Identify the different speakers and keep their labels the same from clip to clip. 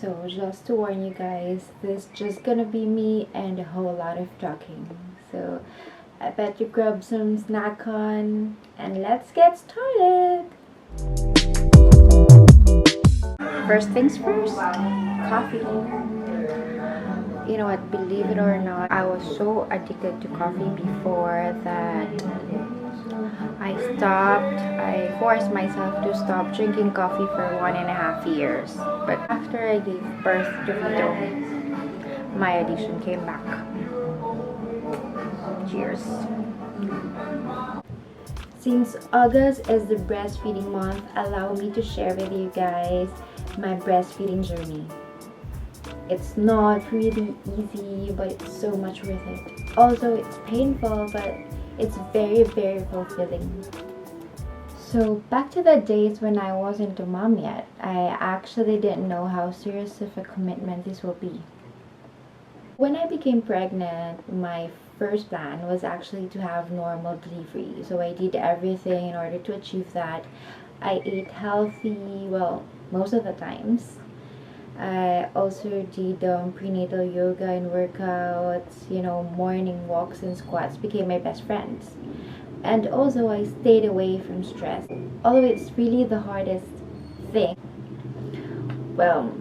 Speaker 1: So just to warn you guys, this just gonna be me and a whole lot of talking. So I bet you grab some snack on and let's get started. First things first, coffee. You know what, believe it or not, I was so addicted to coffee before that I forced myself to stop drinking coffee for 1.5 years. But after I gave birth to Vitto, my addiction came back. Cheers. Since August is the breastfeeding month, allow me to share with you guys my breastfeeding journey. It's not really easy, but it's so much worth it. Also, it's painful, but it's very, very fulfilling. So back to the days when I wasn't a mom yet, I actually didn't know how serious of a commitment this will be. When I became pregnant, my first plan was actually to have normal delivery. So I did everything in order to achieve that. I ate healthy, well, most of the times. I also did prenatal yoga and workouts, morning walks and squats became my best friends. And also I stayed away from stress. Although it's really the hardest thing. Well,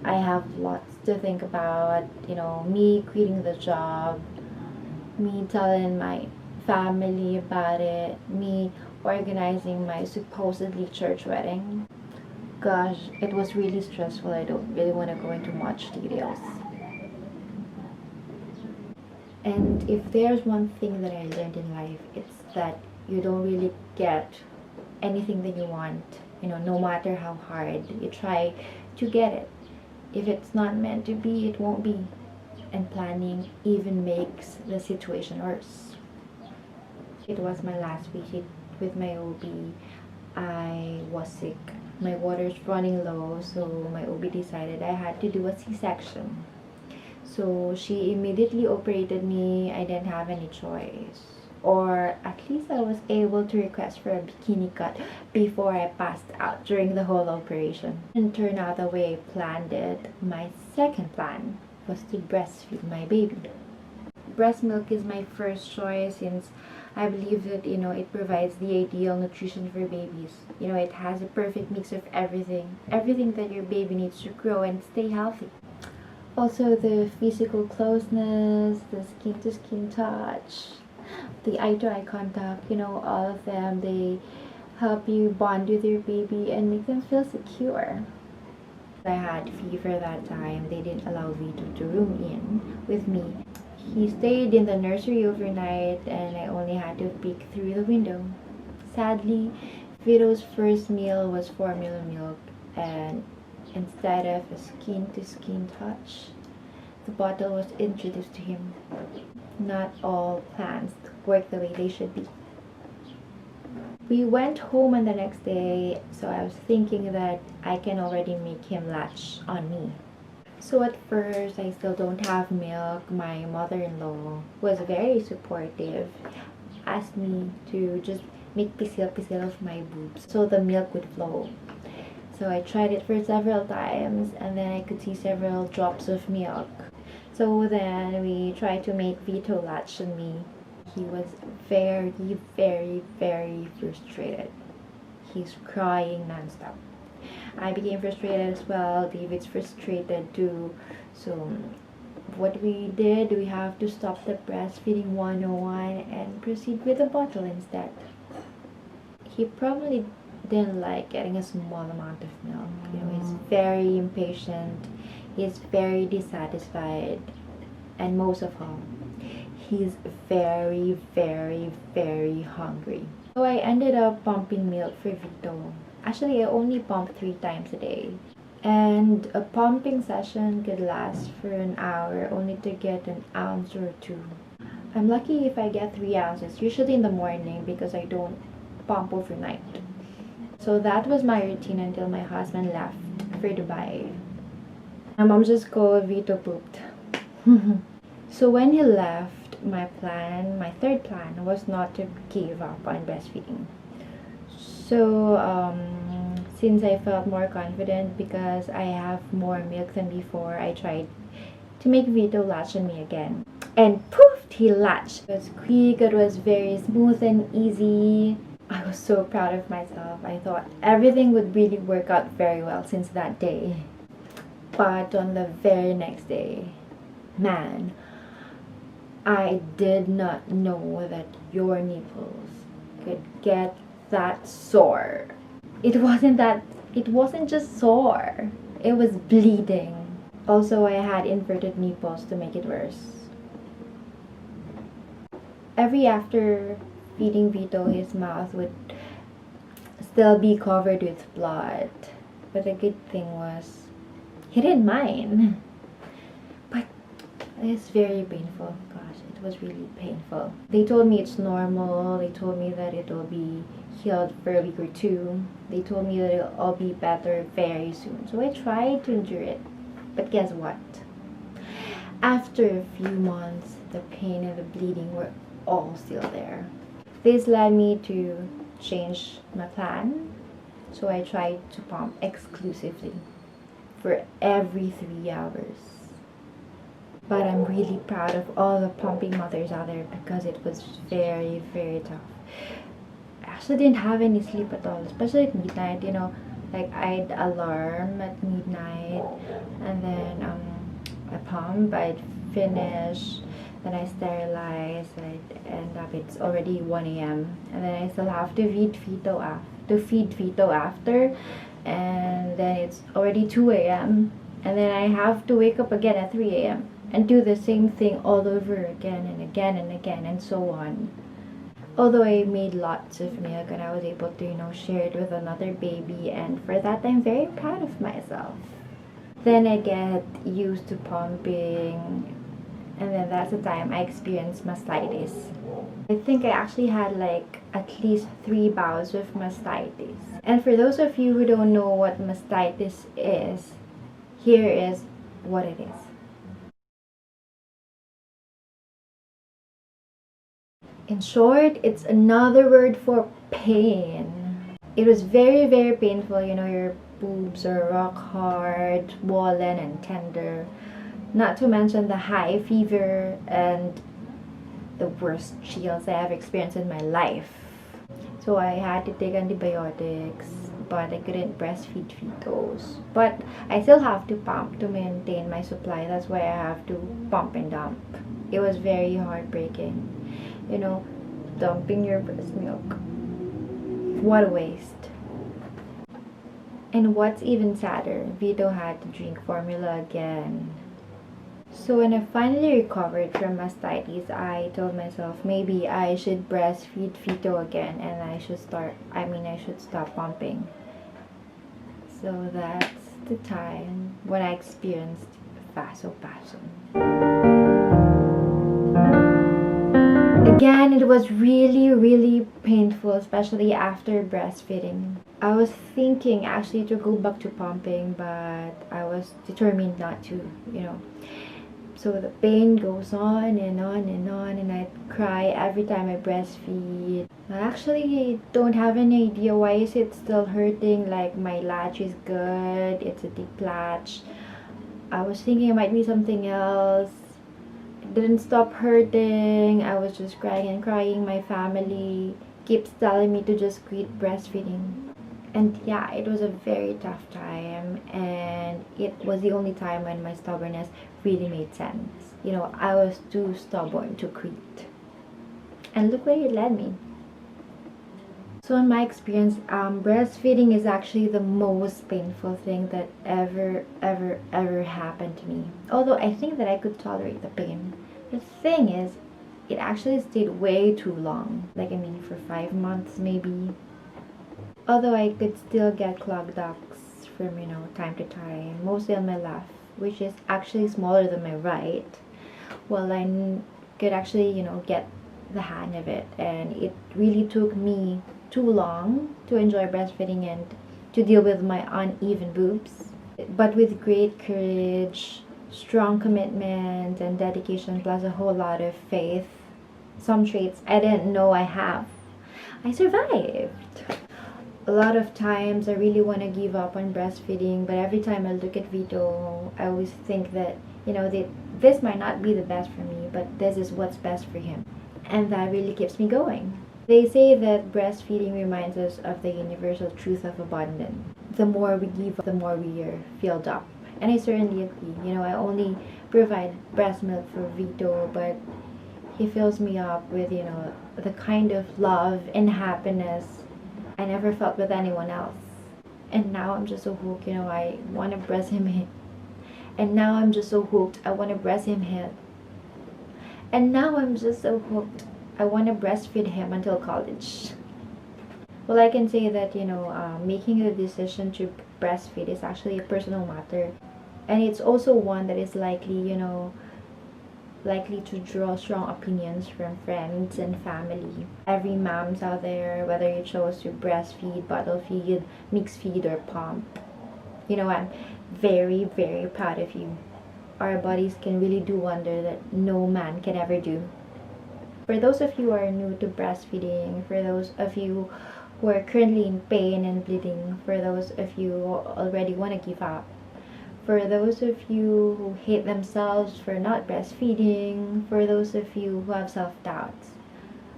Speaker 1: I have lots to think about, me quitting the job, me telling my family about it, me organizing my supposedly church wedding. Gosh, it was really stressful. I don't really want to go into much details. And if there's one thing that I learned in life, it's that you don't really get anything that you want, no matter how hard you try to get it. If it's not meant to be, it won't be. And planning even makes the situation worse. It was my last visit with my OB. I was sick. My water's running low, so my OB decided I had to do a C-section. So she immediately operated me. I didn't have any choice. Or at least I was able to request for a bikini cut before I passed out during the whole operation. And turned out the way I planned it. My second plan was to breastfeed my baby. Breast milk is my first choice since I believe that it provides the ideal nutrition for babies. It has a perfect mix of everything that your baby needs to grow and stay healthy. Also, the physical closeness, the skin to skin touch, the eye to eye contact, all of them, they help you bond with your baby and make them feel secure. I had fever that time. They didn't allow Vitto to room in with me. He stayed in the nursery overnight and I only had to peek through the window. Sadly, Vitto's first meal was formula milk, and instead of a skin-to-skin touch, the bottle was introduced to him. Not all plans work the way they should be. We went home on the next day, so I was thinking that I can already make him latch on me. So at first, I still don't have milk. My mother-in-law was very supportive, asked me to just make pisil-pisil of my boobs so the milk would flow. So I tried it for several times and then I could see several drops of milk. So then we tried to make Vitto latch on me. He was very, very, very frustrated. He's crying nonstop. I became frustrated as well. David's frustrated too. So what we did, we have to stop the breastfeeding 101 and proceed with the bottle instead. He probably didn't like getting a small amount of milk. He's very impatient. He's very dissatisfied. And most of all, he's very, very, very hungry. So I ended up pumping milk for Vitto. Actually, I only pump 3 times a day. And a pumping session could last for an hour only to get an ounce or 2. I'm lucky if I get 3 ounces, usually in the morning because I don't pump overnight. So that was my routine until my husband left for Dubai. My mom just called Vitto pooped. So when he left, my third plan was not to give up on breastfeeding. So since I felt more confident because I have more milk than before, I tried to make Vito latch on me again. And poof, he latched. It was quick, it was very smooth and easy. I was so proud of myself. I thought everything would really work out very well since that day. But on the very next day, man, I did not know that your nipples could get that sore. It wasn't just sore. It was bleeding. Also, I had inverted nipples to make it worse. Every after feeding Vito, his mouth would still be covered with blood. But the good thing was, he didn't mind. But it's very painful. Gosh, it was really painful. They told me it's normal. They told me that it will be healed for a week or two. They told me that it'll all be better very soon. So I tried to endure it. But guess what? After a few months, the pain and the bleeding were all still there. This led me to change my plan. So I tried to pump exclusively for every 3 hours. But I'm really proud of all the pumping mothers out there because it was very, very tough. I actually didn't have any sleep at all, especially at midnight, like I'd alarm at midnight and then I pump, I'd finish, then I sterilize, I'd end up it's already 1 a.m. and then I still have to feed Vito after, and then it's already 2 a.m. and then I have to wake up again at 3 a.m. and do the same thing all over again and again and again and so on. Although I made lots of milk and I was able to, share it with another baby, and for that I'm very proud of myself. Then I get used to pumping, and then that's the time I experienced mastitis. I think I actually had like at least 3 bouts of mastitis. And for those of you who don't know what mastitis is, here is what it is. In short, it's another word for pain. It was very, very painful. Your boobs are rock hard, swollen, and tender. Not to mention the high fever and the worst chills I have experienced in my life. So I had to take antibiotics, but I couldn't breastfeed Vitos. But I still have to pump to maintain my supply. That's why I have to pump and dump. It was very heartbreaking. Dumping your breast milk. What a waste. And what's even sadder, Vito had to drink formula again. So when I finally recovered from mastitis, I told myself maybe I should breastfeed Vito again and I should stop pumping. So that's the time when I experienced vasospasm. Again, it was really, really painful, especially after breastfeeding. I was thinking actually to go back to pumping, but I was determined not to, So the pain goes on and on and on, and I cry every time I breastfeed. I actually don't have any idea why is it still hurting. Like my latch is good, it's a deep latch. I was thinking it might be something else. It didn't stop hurting. I was just crying and crying. My family keeps telling me to just quit breastfeeding. And yeah, it was a very tough time, and it was the only time when my stubbornness really made sense. I was too stubborn to quit. And look where it led me. So in my experience, breastfeeding is actually the most painful thing that ever happened to me. Although I think that I could tolerate the pain. The thing is, it actually stayed way too long. For 5 months maybe. Although I could still get clogged ducts from, time to time. Mostly on my left, which is actually smaller than my right. Well, I could actually, get the hang of it. And it really took me too long to enjoy breastfeeding and to deal with my uneven boobs. But with great courage, strong commitment, and dedication, plus a whole lot of faith, some traits I didn't know I have, I survived. A lot of times I really want to give up on breastfeeding, but every time I look at Vitto, I always think that, this might not be the best for me, but this is what's best for him. And that really keeps me going. They say that breastfeeding reminds us of the universal truth of abundance. The more we give, the more we are filled up. And I certainly agree. I only provide breast milk for Vitto, but he fills me up with, the kind of love and happiness I never felt with anyone else. And now I'm just so hooked, I want to breast him in. And now I'm just so hooked, I want to breast him in. And now I'm just so hooked, I want to breastfeed him until college. Well, I can say that, making the decision to breastfeed is actually a personal matter. And it's also one that is likely to draw strong opinions from friends and family. Every moms out there, whether you chose to breastfeed, bottle feed, mix feed, or pump, I'm very, very proud of you. Our bodies can really do wonder that no man can ever do. For those of you who are new to breastfeeding, for those of you who are currently in pain and bleeding, for those of you who already want to give up, for those of you who hate themselves for not breastfeeding, for those of you who have self-doubts,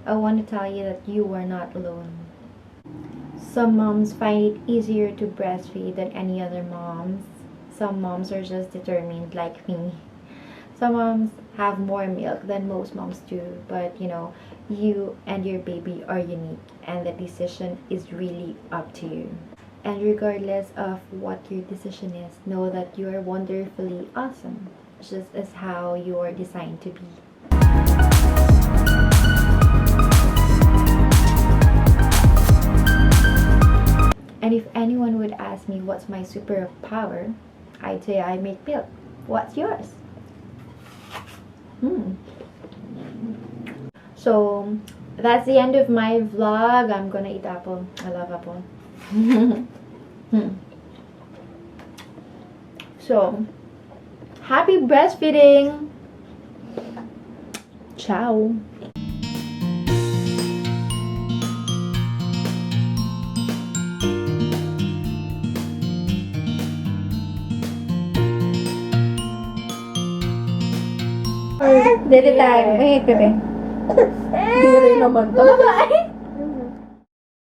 Speaker 1: I want to tell you that you are not alone. Some moms find it easier to breastfeed than any other moms. Some moms are just determined like me. Some moms have more milk than most moms do, but you and your baby are unique, and the decision is really up to you. And regardless of what your decision is, know that you are wonderfully awesome, just as how you are designed to be. And if anyone would ask me what's my superpower, I'd say I make milk. What's yours? So that's the end of my vlog. I'm gonna eat apple. I love apple. So, happy breastfeeding! Ciao! Dede tayo. Wait, bebe.
Speaker 2: Di rin naman to.
Speaker 1: Bye-bye!